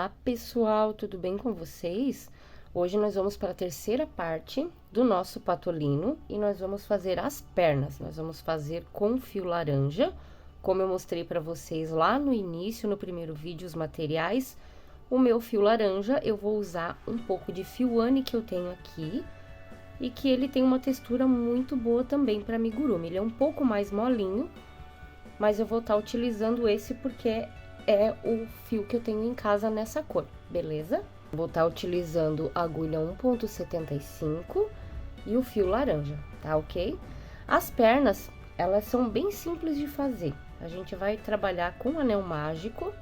Olá, pessoal, tudo bem com vocês? Hoje nós vamos para a terceira parte do nosso patolino e nós vamos fazer as pernas. Nós vamos fazer com fio laranja, como eu mostrei para vocês lá no início, no primeiro vídeo, os materiais. O meu fio laranja, eu vou usar um pouco de fio ane que eu tenho aqui e que ele tem uma textura muito boa também para amigurumi. Ele é um pouco mais molinho, mas eu vou estar utilizando esse porque é o fio que eu tenho em casa nessa cor, beleza? Vou estar utilizando a agulha 1,75 e o fio laranja, tá ok? As pernas, elas são bem simples de fazer. A gente vai trabalhar com anel mágico,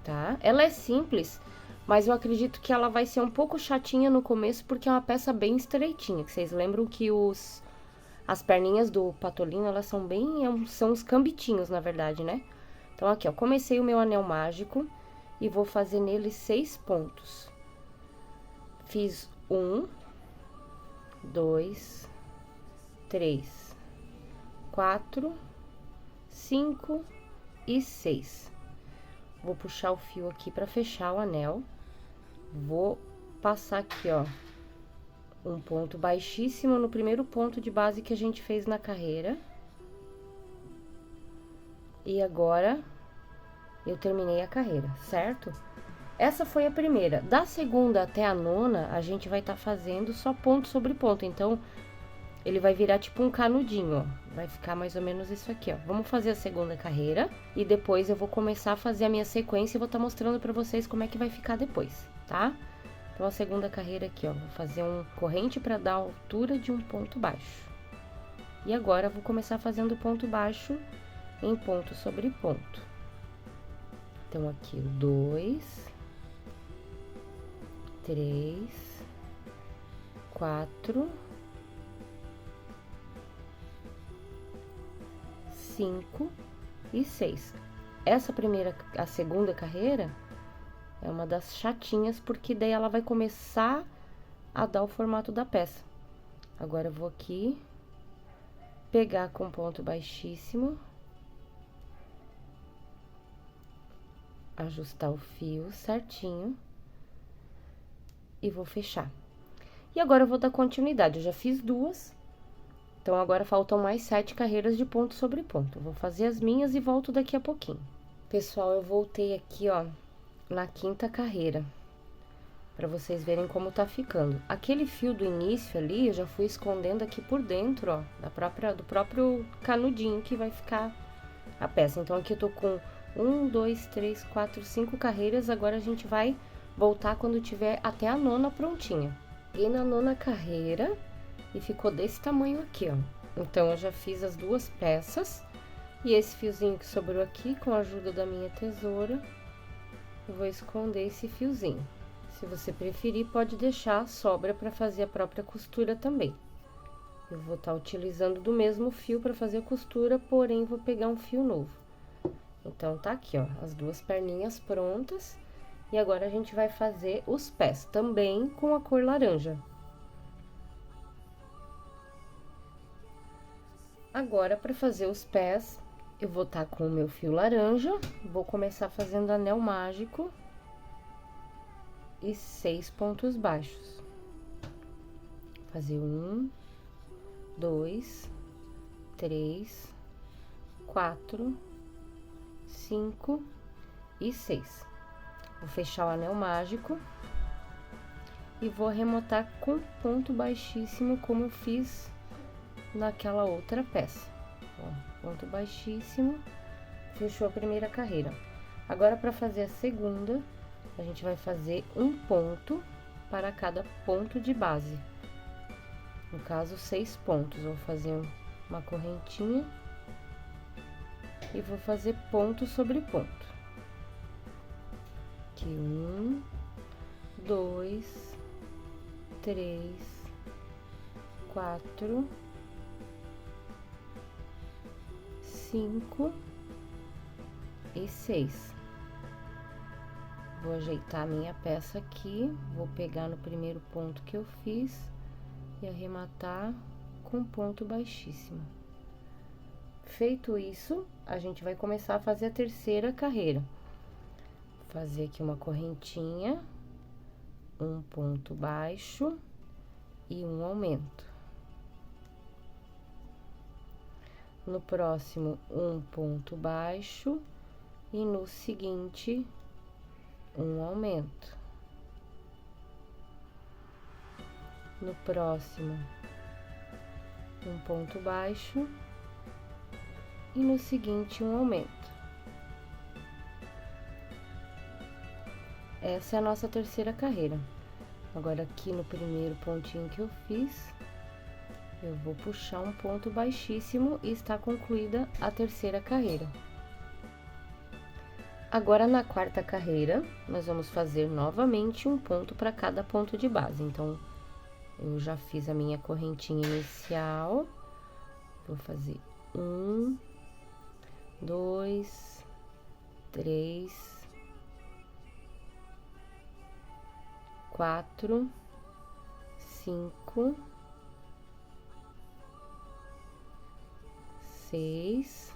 tá? Ela é simples, mas eu acredito que ela vai ser um pouco chatinha no começo, porque é uma peça bem estreitinha, que vocês lembram que as perninhas do patolino, elas são bem, são os cambitinhos, na verdade, né? Então, aqui, ó, comecei o meu anel mágico e vou fazer nele 6 pontos. Fiz 1, 2, 3, 4, 5 e 6. Vou puxar o fio aqui pra fechar o anel. Vou passar aqui, ó, um ponto baixíssimo no primeiro ponto de base que a gente fez na carreira. E agora, eu terminei a carreira, certo? Essa foi a primeira. Da segunda até a nona, a gente vai estar fazendo só ponto sobre ponto. Então, ele vai virar tipo um canudinho, ó. Vai ficar mais ou menos isso aqui, ó. Vamos fazer a segunda carreira e depois eu vou começar a fazer a minha sequência e vou estar mostrando pra vocês como é que vai ficar depois, tá? Então, a segunda carreira aqui, ó. Vou fazer um corrente pra dar a altura de um ponto baixo. E agora, eu vou começar fazendo ponto baixo em ponto sobre ponto. Então, aqui, 2, 3, 4, 5 e 6. A segunda carreira é uma das chatinhas, porque daí ela vai começar a dar o formato da peça. Agora, eu vou aqui pegar com ponto baixíssimo, ajustar o fio certinho e vou fechar. E agora eu vou dar continuidade, eu já fiz 2, então agora faltam mais 7 carreiras de ponto sobre ponto. Eu vou fazer as minhas e volto daqui a pouquinho. Pessoal, eu voltei aqui, ó, na quinta carreira, pra vocês verem como tá ficando. Aquele fio do início ali, eu já fui escondendo aqui por dentro, ó, do próprio canudinho que vai ficar a peça. Então, aqui eu tô com 1, 2, 3, 4, 5 carreiras, agora a gente vai voltar quando tiver até a nona prontinha. Peguei na nona carreira e ficou desse tamanho aqui, ó. Então, eu já fiz as 2 peças e esse fiozinho que sobrou aqui, com a ajuda da minha tesoura, eu vou esconder esse fiozinho. Se você preferir, pode deixar a sobra para fazer a própria costura também. Eu vou estar utilizando do mesmo fio para fazer a costura, porém, vou pegar um fio novo. Então, tá aqui, ó, as 2 perninhas prontas. E agora, a gente vai fazer os pés, também com a cor laranja. Agora, para fazer os pés, eu vou estar com o meu fio laranja, vou começar fazendo anel mágico e 6 pontos baixos. Fazer 1, 2, 3, 4, 5 e 6. Vou fechar o anel mágico e vou arremotar com ponto baixíssimo, como eu fiz naquela outra peça. Ó, ponto baixíssimo, fechou a primeira carreira. Agora, para fazer a segunda, a gente vai fazer um ponto para cada ponto de base. No caso, 6 pontos. Vou fazer uma correntinha e vou fazer ponto sobre ponto. Aqui, 1, 2, 3, 4, 5 e 6. Vou ajeitar a minha peça aqui, vou pegar no primeiro ponto que eu fiz e arrematar com ponto baixíssimo. Feito isso, a gente vai começar a fazer a terceira carreira. fazer aqui uma correntinha, um ponto baixo e um aumento. No próximo, um ponto baixo e no seguinte, um aumento. No próximo, um ponto baixo e no seguinte, um aumento. Essa é a nossa terceira carreira. Agora, aqui no primeiro pontinho que eu fiz, eu vou puxar um ponto baixíssimo e está concluída a terceira carreira. Agora, na quarta carreira, nós vamos fazer novamente um ponto para cada ponto de base. Então, eu já fiz a minha correntinha inicial, vou fazer 1, 2, 3, 4, 5, 6,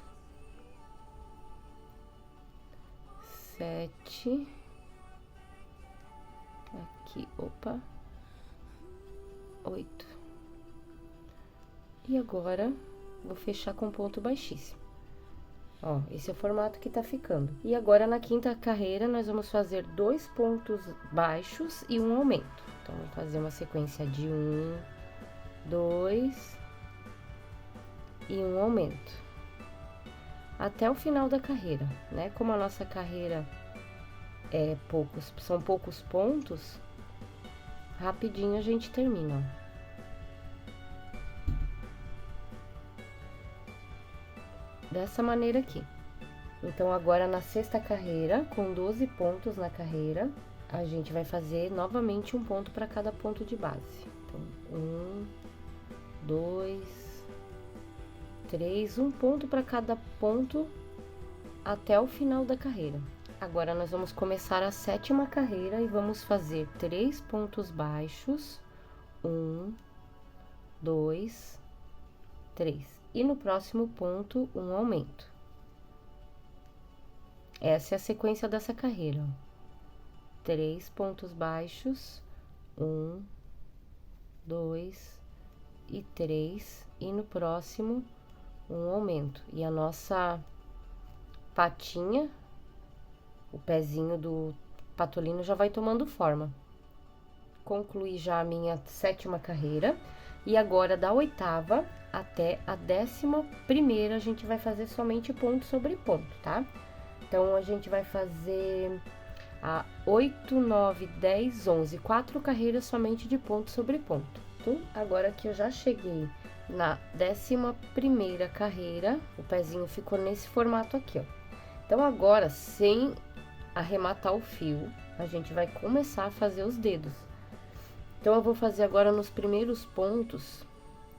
7, aqui, opa, 8. E agora, vou fechar com ponto baixíssimo. Ó, esse é o formato que tá ficando. E agora, na quinta carreira, nós vamos fazer 2 pontos baixos e um aumento. Então, vamos fazer uma sequência de 1, 2... e um aumento, até o final da carreira, né? Como a nossa carreira são poucos pontos, rapidinho a gente termina, ó. Dessa maneira aqui. Então, agora na sexta carreira, com 12 pontos na carreira, a gente vai fazer novamente um ponto para cada ponto de base. Então, 1, 2, 3, um ponto para cada ponto até o final da carreira. Agora, nós vamos começar a sétima carreira e vamos fazer 3 pontos baixos, 1, 2, 3. E no próximo ponto, um aumento. Essa é a sequência dessa carreira, ó. 3 pontos baixos, 1, 2 e 3. E no próximo, um aumento. E a nossa patinha, o pezinho do patolino já vai tomando forma. Concluí já a minha sétima carreira. E agora, da oitava até a 11ª, a gente vai fazer somente ponto sobre ponto, tá? Então, a gente vai fazer a 8, 9, 10, 11, 4 carreiras somente de ponto sobre ponto. Então, agora que eu já cheguei na 11ª carreira, o pezinho ficou nesse formato aqui, ó. Então, agora, sem arrematar o fio, a gente vai começar a fazer os dedos. Então, eu vou fazer agora nos primeiros pontos,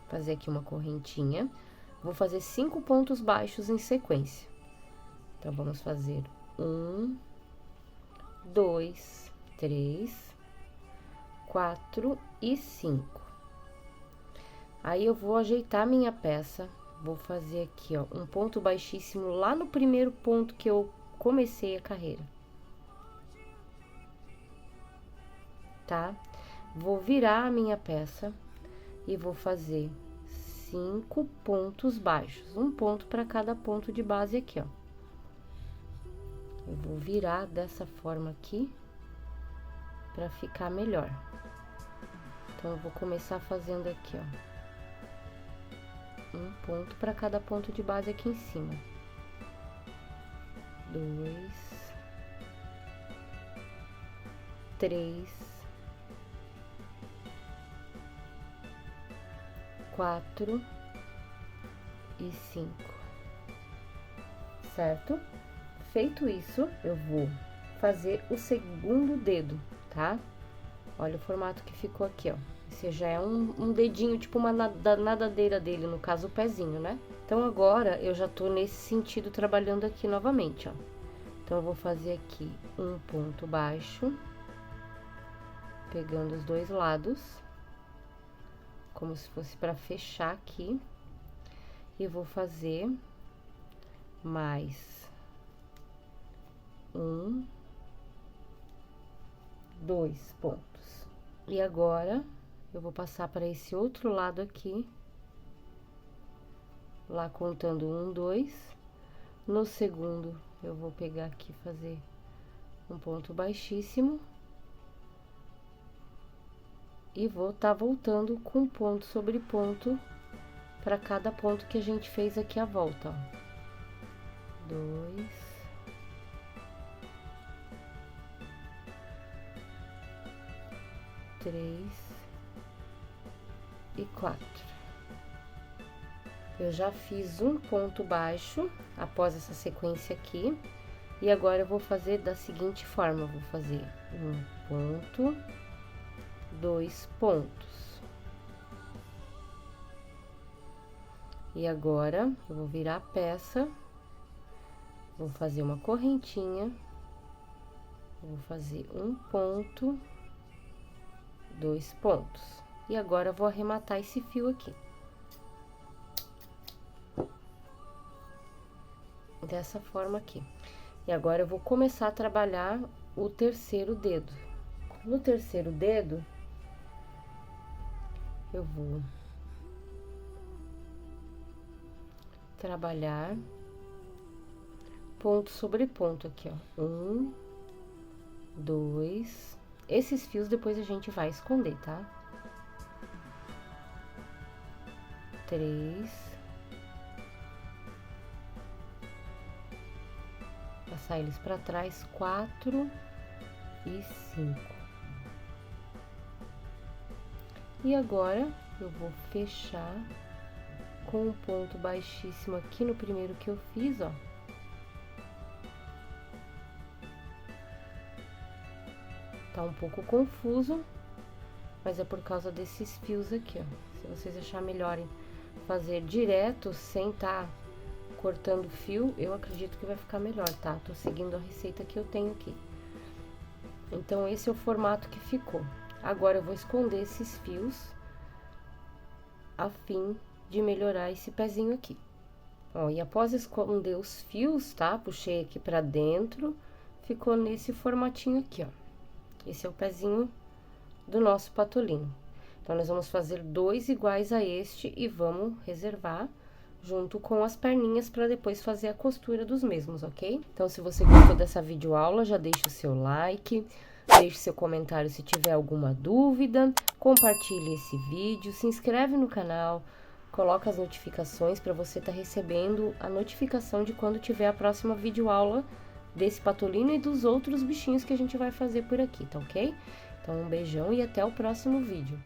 fazer aqui uma correntinha, vou fazer 5 pontos baixos em sequência. Então, vamos fazer 1, 2, 3, 4 e 5. Aí, eu vou ajeitar minha peça, vou fazer aqui, ó, um ponto baixíssimo lá no primeiro ponto que eu comecei a carreira. Tá? Vou virar a minha peça e vou fazer 5 pontos baixos, um ponto para cada ponto de base aqui, ó. Eu vou virar dessa forma aqui para ficar melhor. Então, eu vou começar fazendo aqui, ó, um ponto para cada ponto de base aqui em cima. 2, 3, 4 e 5, certo? Feito isso, eu vou fazer o segundo dedo, tá? Olha o formato que ficou aqui, ó. Esse já é um dedinho, tipo uma nadadeira dele, no caso o pezinho, né? Então, agora, eu já tô nesse sentido trabalhando aqui novamente, ó. Então, eu vou fazer aqui um ponto baixo, pegando os dois lados, como se fosse para fechar aqui, e vou fazer mais 1, 2 pontos. E agora, eu vou passar para esse outro lado aqui, lá contando 1, 2. No segundo, eu vou pegar aqui e fazer um ponto baixíssimo. E vou tá voltando com ponto sobre ponto para cada ponto que a gente fez aqui a volta, ó. 2, 3 e 4. Eu já fiz um ponto baixo após essa sequência aqui, e agora eu vou fazer da seguinte forma: eu vou fazer um ponto, 2 pontos. E agora, eu vou virar a peça, vou fazer uma correntinha, vou fazer um ponto, 2 pontos. E agora, eu vou arrematar esse fio aqui. Dessa forma aqui. E agora, eu vou começar a trabalhar o terceiro dedo. No terceiro dedo, eu vou trabalhar ponto sobre ponto aqui, ó. 1, 2. Esses fios depois a gente vai esconder, tá? 3. Passar eles pra trás, 4 e 5. E agora, eu vou fechar com um ponto baixíssimo aqui no primeiro que eu fiz, ó. Tá um pouco confuso, mas é por causa desses fios aqui, ó. Se vocês acharem melhor fazer direto, sem tá cortando fio, eu acredito que vai ficar melhor, tá? Tô seguindo a receita que eu tenho aqui. Então, esse é o formato que ficou. Agora, eu vou esconder esses fios, a fim de melhorar esse pezinho aqui. Ó, e após esconder os fios, tá? Puxei aqui pra dentro, ficou nesse formatinho aqui, ó. Esse é o pezinho do nosso patolino. Então, nós vamos fazer 2 iguais a este e vamos reservar junto com as perninhas para depois fazer a costura dos mesmos, ok? Então, se você gostou dessa videoaula, já deixa o seu like, deixe seu comentário se tiver alguma dúvida, compartilhe esse vídeo, se inscreve no canal, coloca as notificações para você estar recebendo a notificação de quando tiver a próxima videoaula desse patolino e dos outros bichinhos que a gente vai fazer por aqui, tá ok? Então, um beijão e até o próximo vídeo.